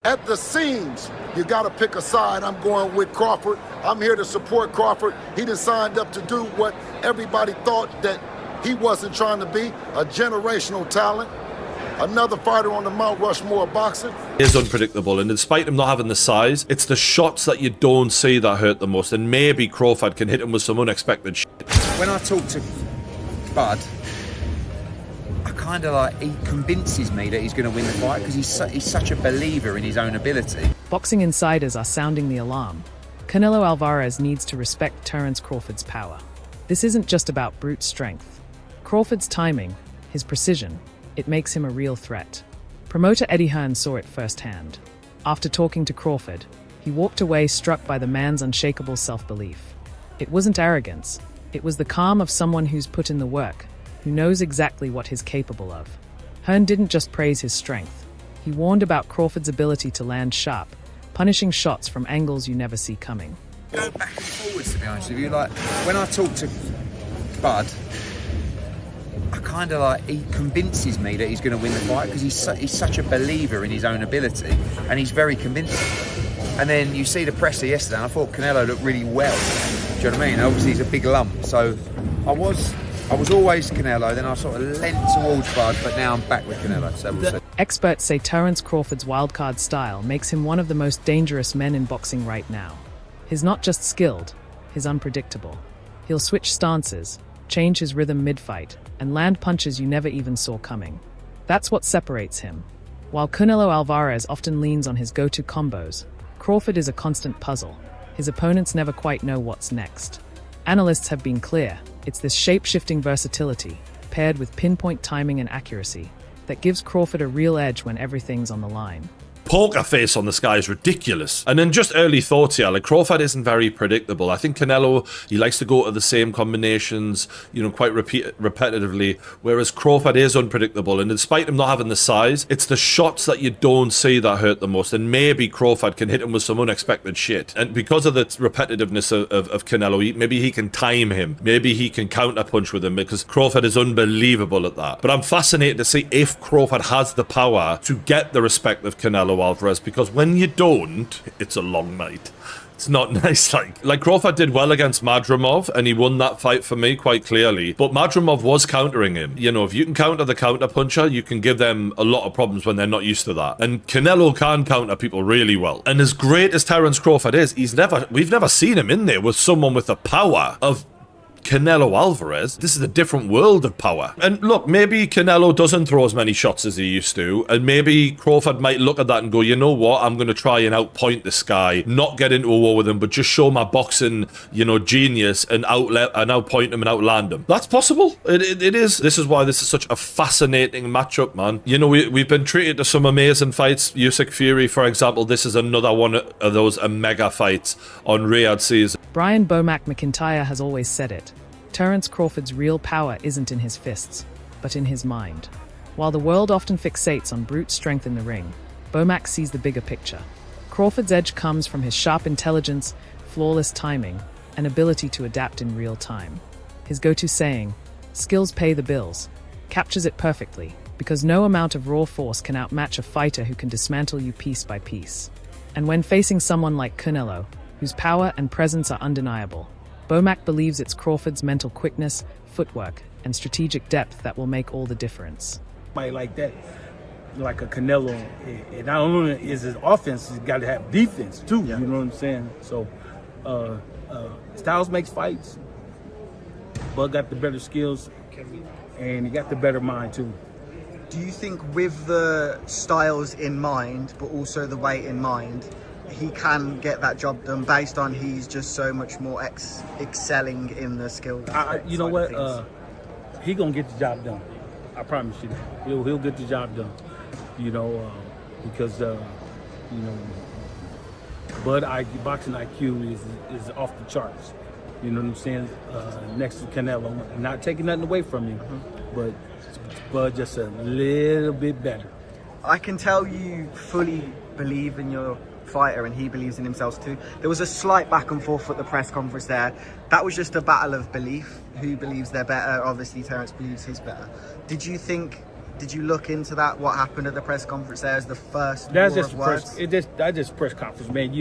At the seams, you got to pick a side. I'm going with Crawford. I'm here to support Crawford. He done signed up to do what everybody thought that he wasn't trying to be, a generational talent. Another fighter on the Mount Rushmore of boxing. He is unpredictable, and despite him not having the size, it's the shots that you don't see that hurt the most, and maybe Crawford can hit him with some unexpected shit. When I talk to Bud, I kind of like, he convinces me that he's going to win the fight because he's such a believer in his own ability. Boxing insiders are sounding the alarm. Canelo Alvarez needs to respect Terence Crawford's power. This isn't just about brute strength. Crawford's timing, his precision, it makes him a real threat. Promoter Eddie Hearn saw it firsthand. After talking to Crawford, he walked away struck by the man's unshakable self-belief. It wasn't arrogance, it was the calm of someone who's put in the work, who knows exactly what he's capable of. Hearn didn't just praise his strength. He warned about Crawford's ability to land sharp, punishing shots from angles you never see coming. Go back and forwards, to be honest with you. Like, when I talk to Bud, I kind of like, he convinces me that he's going to win the fight because he's such a believer in his own ability, and he's very convincing. And then you see the presser yesterday, and I thought Canelo looked really well. Do you know what I mean? Obviously he's a big lump, so I was always Canelo, then I sort of leant towards Bud, but now I'm back with Canelo, so we'll see. Experts say Terence Crawford's wildcard style makes him one of the most dangerous men in boxing right now. He's not just skilled, he's unpredictable. He'll switch stances, change his rhythm mid-fight, and land punches you never even saw coming. That's what separates him. While Canelo Alvarez often leans on his go-to combos, Crawford is a constant puzzle. His opponents never quite know what's next. Analysts have been clear. It's this shape-shifting versatility, paired with pinpoint timing and accuracy, that gives Crawford a real edge when everything's on the line. Poker face on this guy is ridiculous. And then just early thoughts here, like Crawford isn't very predictable. I think Canelo, he likes to go to the same combinations, you know, quite repetitively, whereas Crawford is unpredictable. And despite him not having the size, it's the shots that you don't see that hurt the most. And maybe Crawford can hit him with some unexpected shit. And because of the repetitiveness of Canelo, maybe he can time him. Maybe he can counterpunch with him, because Crawford is unbelievable at that. But I'm fascinated to see if Crawford has the power to get the respect of Canelo Alvarez, because when you don't, it's a long night. It's not nice. Like Crawford did well against Madrimov, and he won that fight for me quite clearly. But Madrimov was countering him. You know, if you can counter the counter puncher, you can give them a lot of problems when they're not used to that. And Canelo can counter people really well. And as great as Terence Crawford is, we've never seen him in there with someone with the power of Canelo Alvarez. This is a different world of power. And look, maybe Canelo doesn't throw as many shots as he used to, and maybe Crawford might look at that and go, you know what, I'm going to try and outpoint this guy, not get into a war with him, but just show my boxing, you know, genius and outpoint him and outland him. That's possible. It is. This is why this is such a fascinating matchup, man. You know, we've been treated to some amazing fights. Usyk Fury, for example, this is another one of those mega fights on Riyadh season. Brian Bomac McIntyre has always said it. Terence Crawford's real power isn't in his fists, but in his mind. While the world often fixates on brute strength in the ring, Bomac sees the bigger picture. Crawford's edge comes from his sharp intelligence, flawless timing, and ability to adapt in real time. His go-to saying, "Skills pay the bills," captures it perfectly, because no amount of raw force can outmatch a fighter who can dismantle you piece by piece. And when facing someone like Canelo, whose power and presence are undeniable, Bomac believes it's Crawford's mental quickness, footwork, and strategic depth that will make all the difference. Somebody like that, like a Canelo, it not only is his offense, he's got to have defense too, yeah. You know what I'm saying? So, styles makes fights. Bud got the better skills, and he got the better mind too. Do you think with the styles in mind, but also the weight in mind, he can get that job done based on he's just so much more excelling in the skill? You know what? He gonna get the job done. I promise you that. He'll get the job done. You know, because you know, boxing IQ is off the charts. You know what I'm saying? Next to Canelo, not taking nothing away from him, but Bud just a little bit better. I can tell you fully believe in your fighter, and he believes in himself too. There was a slight back and forth at the press conference there. That was just a battle of belief. Who believes they're better? Obviously, Terence believes he's better. Did you think Did you look into that? What happened at the press conference there as the first That's war just of press. words? That's just press conference, man.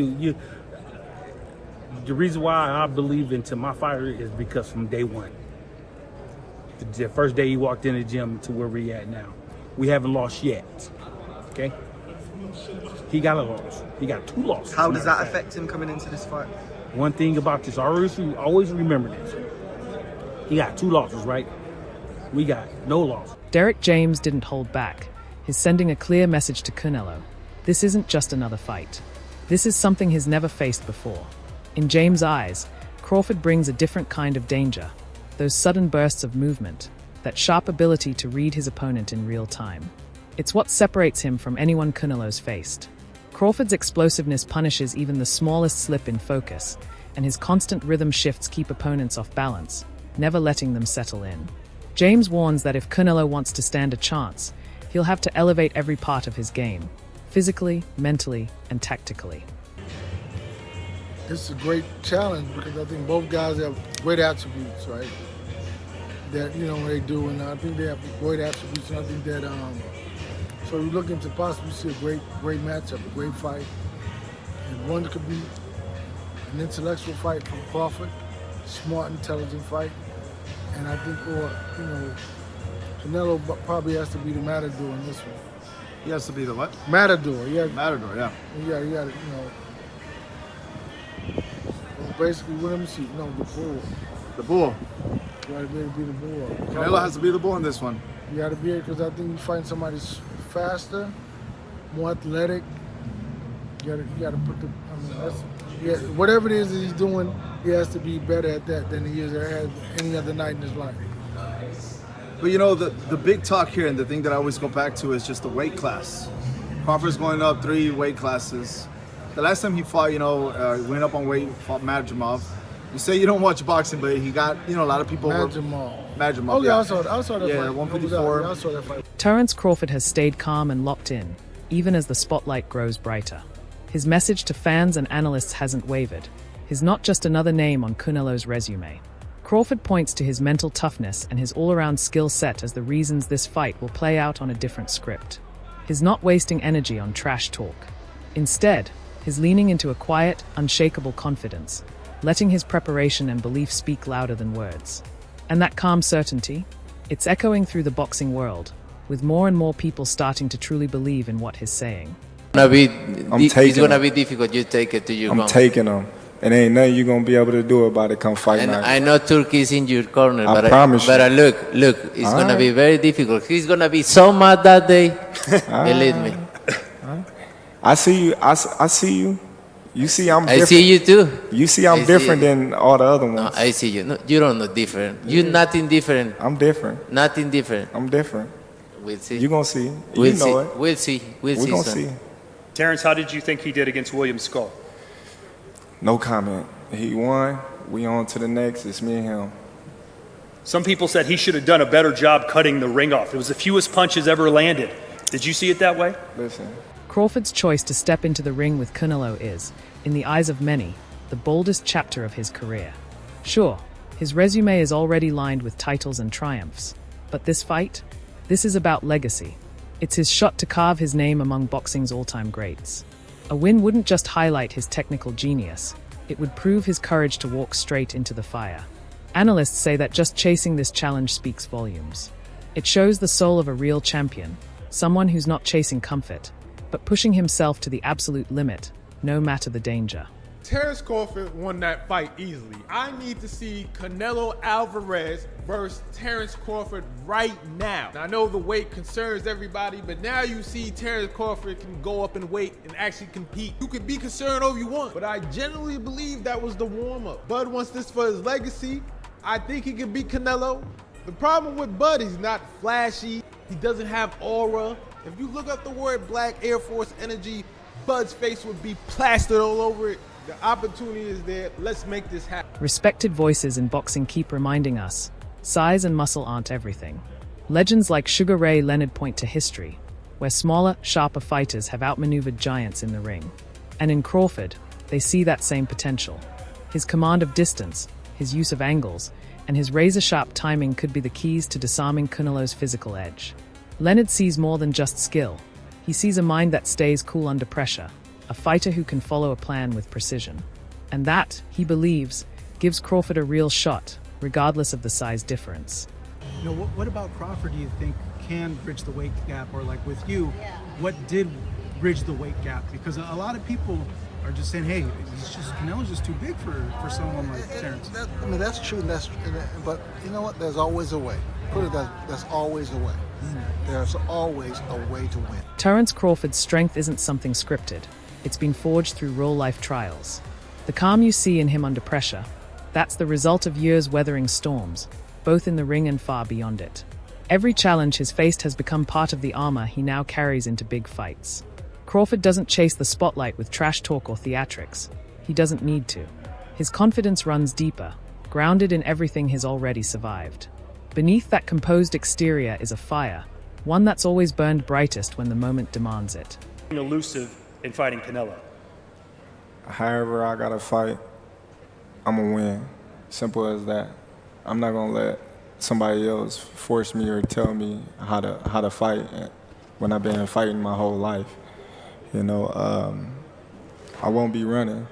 The reason why I believe into my fighter is because from day one, the first day he walked in the gym to where we at now, we haven't lost yet. Okay, he got a loss. He got 2 losses. How does that affect him coming into this fight? One thing about this, I always remember this. He got 2 losses, right? We got no loss. Derek James didn't hold back. He's sending a clear message to Canelo. This isn't just another fight. This is something he's never faced before. In James' eyes, Crawford brings a different kind of danger. Those sudden bursts of movement, that sharp ability to read his opponent in real time. It's what separates him from anyone Canelo's faced. Crawford's explosiveness punishes even the smallest slip in focus, and his constant rhythm shifts keep opponents off balance, never letting them settle in. James warns that if Canelo wants to stand a chance, he'll have to elevate every part of his game, physically, mentally, and tactically. This is a great challenge because I think both guys have great attributes, right? That, they do, and I think they have great attributes, and I think that, so you're looking to possibly see a great matchup, a great fight. And one could be an intellectual fight from Crawford, smart, intelligent fight. And I think, Canelo probably has to be the matador in this one. He has to be the what? Matador, yeah. Matador, yeah. Yeah, you got to, basically, what let me see, the bull. The bull. You got to be able to be the bull. Canelo has to be the bull in this one. You got to be it because I think you find somebody faster, more athletic. You got to put whatever it is that he's doing, he has to be better at that than he is at any other night in his life. But the big talk here, and the thing that I always go back to, is just the weight class. Crawford's going up 3 weight classes. The last time he fought, went up on weight, fought Madrimov. You say you don't watch boxing, but he got, a lot of people. Madrimov. Oh, yeah, I saw that fight. Yeah, 154. Yeah, I saw that fight. Terence Crawford has stayed calm and locked in, even as the spotlight grows brighter. His message to fans and analysts hasn't wavered. He's not just another name on Canelo's resume. Crawford points to his mental toughness and his all-around skill set as the reasons this fight will play out on a different script. He's not wasting energy on trash talk. Instead, he's leaning into a quiet, unshakable confidence, letting his preparation and belief speak louder than words. And that calm certainty? It's echoing through the boxing world, with more and more people starting to truly believe in what he's saying. It's gonna be difficult. You take it to your I'm taking him. And ain't nothing you're going to be able to do about it come fight and night. I know Turkey is in your corner, I promise you. But look, it's going to be very difficult. He's going to be so mad that day. Believe me. I see you. I see you. You see I'm different. I see you too. You see I'm different than all the other ones. No, I see you. No, you don't know different. You're nothing different. I'm different. Nothing different. I'm different. We'll see. You're going to see. We'll know see. it. We'll see. We're going to see. Terence, how did you think he did against William Scull? No comment. He won. We on to the next. It's me and him. Some people said he should have done a better job cutting the ring off. It was the fewest punches ever landed. Did you see it that way? Listen. Crawford's choice to step into the ring with Canelo is, in the eyes of many, the boldest chapter of his career. Sure, his resume is already lined with titles and triumphs. But this fight? This is about legacy. It's his shot to carve his name among boxing's all-time greats. A win wouldn't just highlight his technical genius. It would prove his courage to walk straight into the fire. Analysts say that just chasing this challenge speaks volumes. It shows the soul of a real champion, someone who's not chasing comfort, but pushing himself to the absolute limit, no matter the danger. Terence Crawford won that fight easily. I need to see Canelo Alvarez versus Terence Crawford right now. Now, I know the weight concerns everybody, but now you see Terence Crawford can go up in weight and actually compete. You can be concerned all you want, but I genuinely believe that was the warm-up. Bud wants this for his legacy. I think he can beat Canelo. The problem with Bud, he's not flashy. He doesn't have aura. If you look up the word Black Air Force Energy, Bud's face would be plastered all over it. The opportunity is there. Let's make this happen. Respected voices in boxing keep reminding us, size and muscle aren't everything. Legends like Sugar Ray Leonard point to history, where smaller, sharper fighters have outmaneuvered giants in the ring. And in Crawford, they see that same potential. His command of distance, his use of angles, and his razor-sharp timing could be the keys to disarming Canelo's physical edge. Leonard sees more than just skill. He sees a mind that stays cool under pressure, a fighter who can follow a plan with precision. And that, he believes, gives Crawford a real shot, regardless of the size difference. You know, what about Crawford do you think can bridge the weight gap? Or like with you, what did bridge the weight gap? Because a lot of people are just saying, hey, Canelo's just too big for someone like Terence. I mean, that's true, but you know what? There's always a way. Put it that, there's always a way. There's always a way to win. Terence Crawford's strength isn't something scripted. It's been forged through real-life trials. The calm you see in him under pressure, that's the result of years weathering storms, both in the ring and far beyond it. Every challenge he's faced has become part of the armor he now carries into big fights. Crawford doesn't chase the spotlight with trash talk or theatrics. He doesn't need to. His confidence runs deeper, grounded in everything he's already survived. Beneath that composed exterior is a fire, one that's always burned brightest when the moment demands it. Elusive in fighting Canelo. However I gotta fight, I'm gonna win. Simple as that. I'm not gonna let somebody else force me or tell me how to fight when I've been fighting my whole life. You know, I won't be running.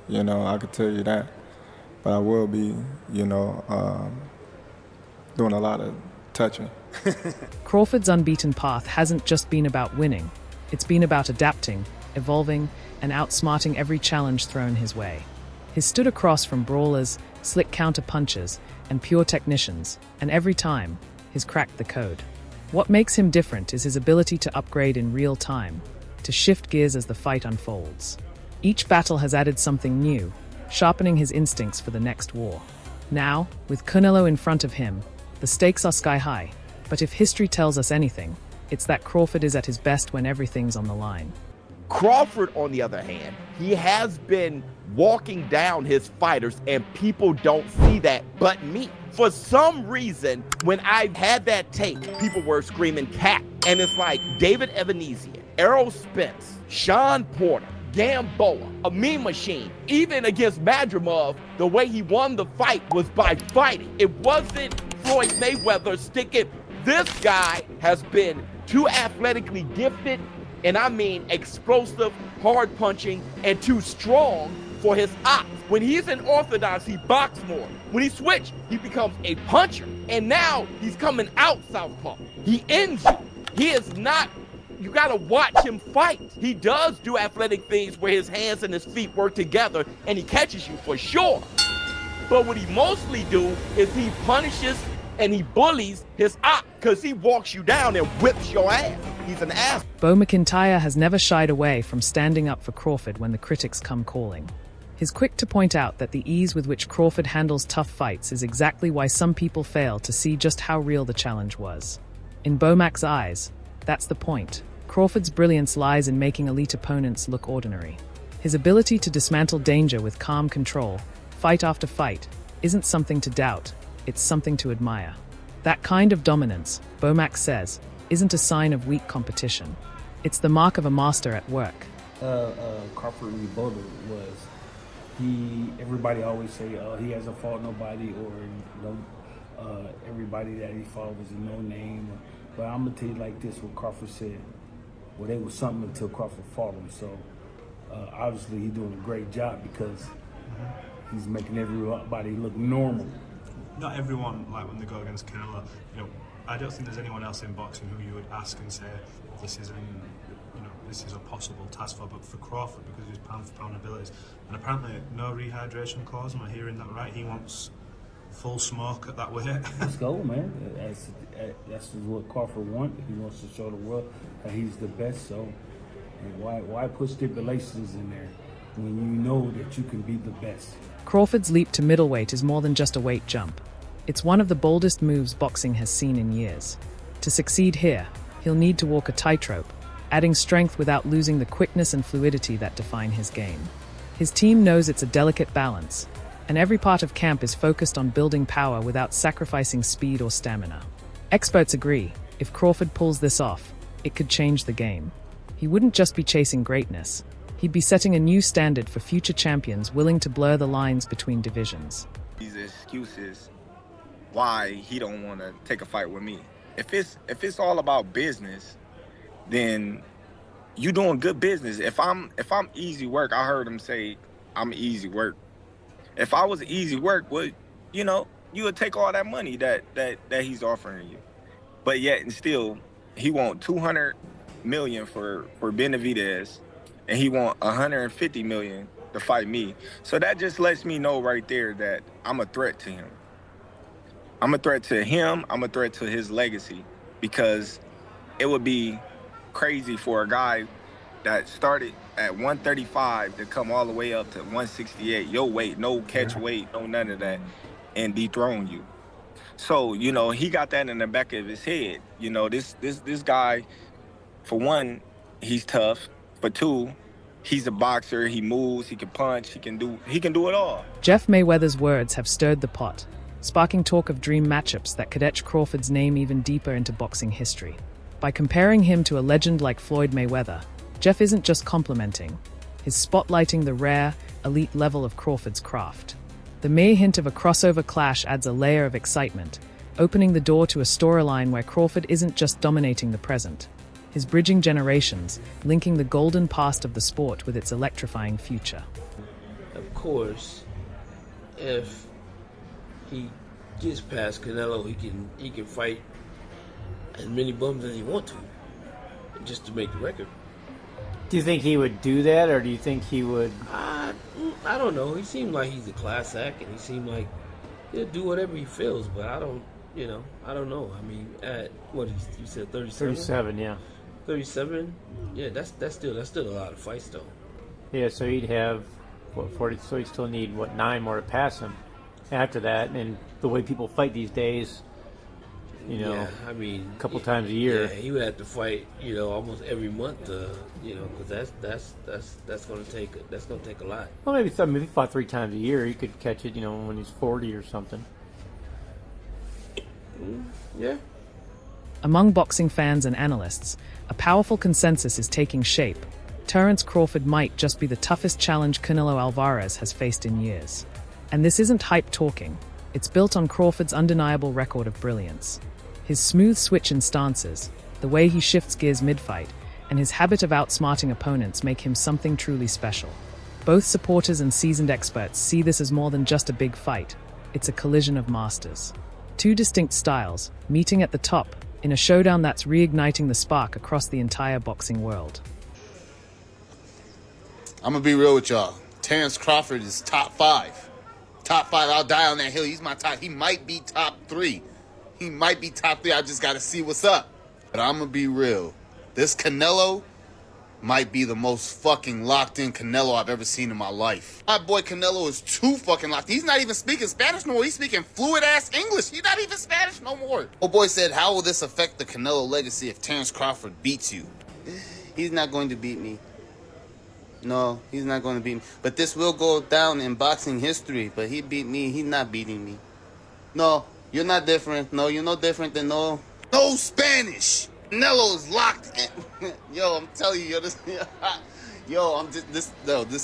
You know, I could tell you that. But I will be, you know, doing a lot of touching. Crawford's unbeaten path hasn't just been about winning. It's been about adapting, evolving, and outsmarting every challenge thrown his way. He's stood across from brawlers, slick counter-punchers, and pure technicians, and every time, he's cracked the code. What makes him different is his ability to upgrade in real time, to shift gears as the fight unfolds. Each battle has added something new, sharpening his instincts for the next war. Now, with Canelo in front of him, the stakes are sky high, but if history tells us anything, it's that Crawford is at his best when everything's on the line. Crawford, on the other hand, he has been walking down his fighters, and people don't see that but me. For some reason, when I had that tape, people were screaming cat. And it's like David Ebenezian, Errol Spence, Sean Porter, Gamboa, a meme machine. Even against Madrimov, the way he won the fight was by fighting. It wasn't Floyd Mayweather sticking. This guy has been too athletically gifted, and I mean explosive, hard punching, and too strong for his ops. When he's in orthodox, he boxes more. When he switches, he becomes a puncher. And now he's coming out southpaw. He ends you. He is not, you gotta watch him fight. He does do athletic things where his hands and his feet work together, and he catches you for sure. But what he mostly do is he punishes and he bullies his op, because he walks you down and whips your ass. He's an ass. Bo McIntyre has never shied away from standing up for Crawford when the critics come calling. He's quick to point out that the ease with which Crawford handles tough fights is exactly why some people fail to see just how real the challenge was. In Bomac's eyes, that's the point. Crawford's brilliance lies in making elite opponents look ordinary. His ability to dismantle danger with calm control, fight after fight, isn't something to doubt. It's something to admire. That kind of dominance, Bomac says, isn't a sign of weak competition. It's the mark of a master at work. Crawford rebuttal was everybody always say he hasn't fought nobody, or everybody that he fought was a no name. But I'm gonna tell you like this: what Crawford said, well, they was something until Crawford fought him. So obviously he's doing a great job because he's making everybody look normal. Not everyone, like when they go against Canelo, you know, I don't think there's anyone else in boxing who you would ask and say this is a possible task for, but for Crawford, because of his pound-for-pound abilities, and apparently no rehydration clause. Am I hearing that right? He wants full smoke at that weight. Let's go, man. That's what Crawford wants. He wants to show the world that he's the best. So why put stipulations in there when you know that you can be the best? Crawford's leap to middleweight is more than just a weight jump. It's one of the boldest moves boxing has seen in years. To succeed here, he'll need to walk a tightrope, adding strength without losing the quickness and fluidity that define his game. His team knows it's a delicate balance, and every part of camp is focused on building power without sacrificing speed or stamina. Experts agree, if Crawford pulls this off, it could change the game. He wouldn't just be chasing greatness. He'd be setting a new standard for future champions willing to blur the lines between divisions. These excuses why he don't want to take a fight with me. if it's all about business, then you doing good business. If I'm easy work, I heard him say I'm easy work. If I was easy work, you would take all that money that he's offering you. But yet and still, he want $200 million for Benavidez, and he want $150 million to fight me. So that just lets me know right there that I'm a threat to him. I'm a threat to him. I'm a threat to his legacy, because it would be crazy for a guy that started at 135 to come all the way up to 168, your weight, no catch weight, no none of that, and dethrone you. So, he got that in the back of his head. This guy, for one, he's tough. For two, he's a boxer. He moves, he can punch, he can do it all. Jeff Mayweather's words have stirred the pot, sparking talk of dream matchups that could etch Crawford's name even deeper into boxing history. By comparing him to a legend like Floyd Mayweather, Jeff isn't just complimenting, he's spotlighting the rare, elite level of Crawford's craft. The mere hint of a crossover clash adds a layer of excitement, opening the door to a storyline where Crawford isn't just dominating the present. He's bridging generations, linking the golden past of the sport with its electrifying future. Of course, if he gets past Canelo, he can fight as many bums as he wants to, just to make the record. Do you think he would do that, or do you think he would? I don't know. He seemed like he's a class act, and he seemed like he'll do whatever he feels. But I don't know. I mean, at what you said, 37. 37, yeah. 37. Yeah, that's still a lot of fights though. Yeah, so he'd have 40. So he'd still need 9 more to pass him. After that, and the way people fight these days, yeah, I mean, a couple times a year. Yeah, he would have to fight, almost every month, because that's going to take a lot. Well, maybe if he fought 3 times a year, he could catch it, when he's 40 or something. Yeah. Among boxing fans and analysts, a powerful consensus is taking shape. Terence Crawford might just be the toughest challenge Canelo Alvarez has faced in years. And this isn't hype talking. It's built on Crawford's undeniable record of brilliance. His smooth switch in stances, the way he shifts gears mid-fight, and his habit of outsmarting opponents make him something truly special. Both supporters and seasoned experts see this as more than just a big fight. It's a collision of masters. 2 distinct styles, meeting at the top, in a showdown that's reigniting the spark across the entire boxing world. I'm gonna be real with y'all. Terence Crawford is top 5. Top 5, I'll die on that hill. He's my top. He might be top 3. I just got to see what's up. But I'm going to be real. This Canelo might be the most fucking locked in Canelo I've ever seen in my life. My boy Canelo is too fucking locked. He's not even speaking Spanish no more. He's speaking fluid ass English. He's not even Spanish no more. Oh boy said, how will this affect the Canelo legacy if Terence Crawford beats you? He's not going to beat me. No, he's not going to beat me. But this will go down in boxing history. But he beat me. He's not beating me. No, you're not different. No, you're no different than no Spanish. Canelo is locked in. Yo, I'm telling you, this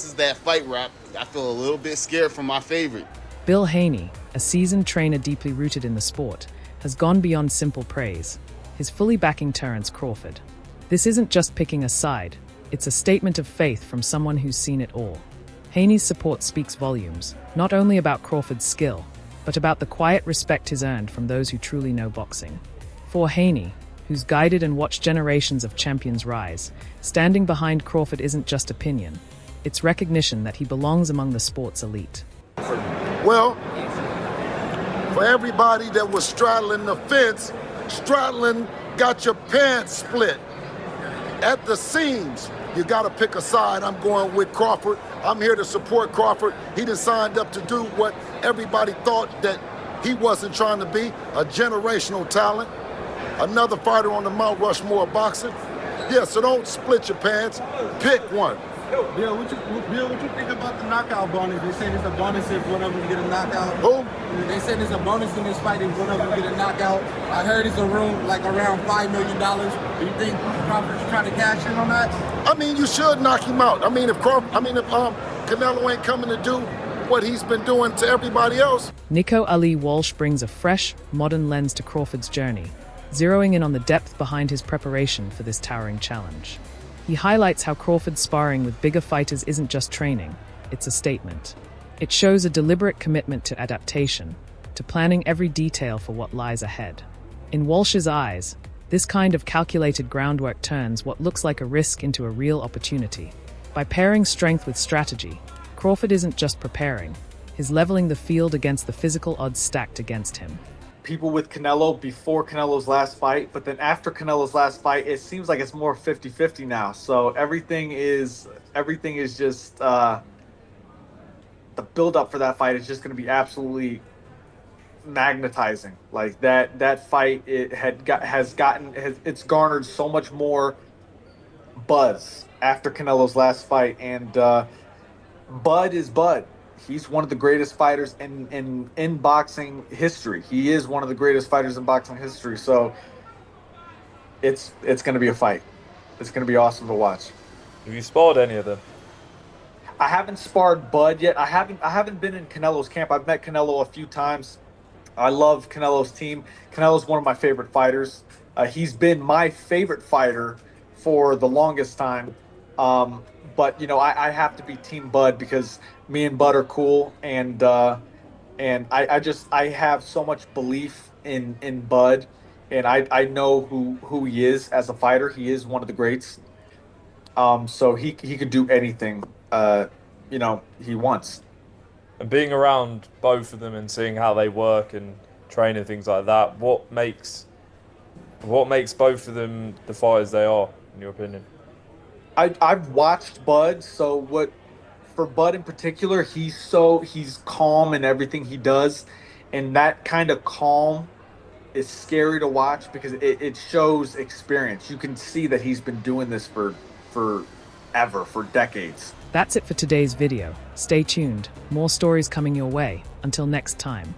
is that fight where I feel a little bit scared for my favorite. Bill Haney, a seasoned trainer deeply rooted in the sport, has gone beyond simple praise. He's fully backing Terence Crawford. This isn't just picking a side. It's a statement of faith from someone who's seen it all. Haney's support speaks volumes, not only about Crawford's skill, but about the quiet respect he's earned from those who truly know boxing. For Haney, who's guided and watched generations of champions rise, standing behind Crawford isn't just opinion. It's recognition that he belongs among the sport's elite. Well, for everybody that was straddling the fence, straddling got your pants split at the seams. You got to pick a side. I'm going with Crawford. I'm here to support Crawford. He done signed up to do what everybody thought that he wasn't trying to be, a generational talent, another fighter on the Mount Rushmore of boxing. Yeah, so don't split your pants. Pick one. Bill, what you think about the knockout bonus? They say there's a bonus if one of them get a knockout. Who? They said there's a bonus in this fight if one of them get a knockout. I heard it's around $5 million. Do you think Crawford's trying to cash in on that? I mean, you should knock him out. If Canelo ain't coming to do what he's been doing to everybody else. Nico Ali Walsh brings a fresh, modern lens to Crawford's journey. zeroing in on the depth behind his preparation for this towering challenge. He highlights how Crawford's sparring with bigger fighters isn't just training, it's a statement. It shows a deliberate commitment to adaptation, to planning every detail for what lies ahead. In Walsh's eyes, this kind of calculated groundwork turns what looks like a risk into a real opportunity. By pairing strength with strategy, Crawford isn't just preparing, he's leveling the field against the physical odds stacked against him. People with Canelo before Canelo's last fight, but then after Canelo's last fight, it seems like it's more 50-50 now. So everything is just the build-up for that fight is just going to be absolutely magnetizing. Like that fight, it's garnered so much more buzz after Canelo's last fight, and Bud is Bud. He's one of the greatest fighters in boxing history. He is one of the greatest fighters in boxing history. So it's going to be a fight. It's going to be awesome to watch. Have you sparred any of them? I haven't sparred Bud yet. I haven't been in Canelo's camp. I've met Canelo a few times. I love Canelo's team. Canelo's one of my favorite fighters. He's been my favorite fighter for the longest time. But I have to be Team Bud because me and Bud are cool, and I have so much belief in Bud, and I know who he is as a fighter. He is one of the greats. So he could do anything he wants. And being around both of them and seeing how they work and train and things like that, what makes both of them the fighters they are, in your opinion? I've watched Bud, so for Bud in particular, he's calm in everything he does, and that kind of calm is scary to watch because it shows experience. You can see that he's been doing this for decades. That's it for today's video. Stay tuned, more stories coming your way. Until next time.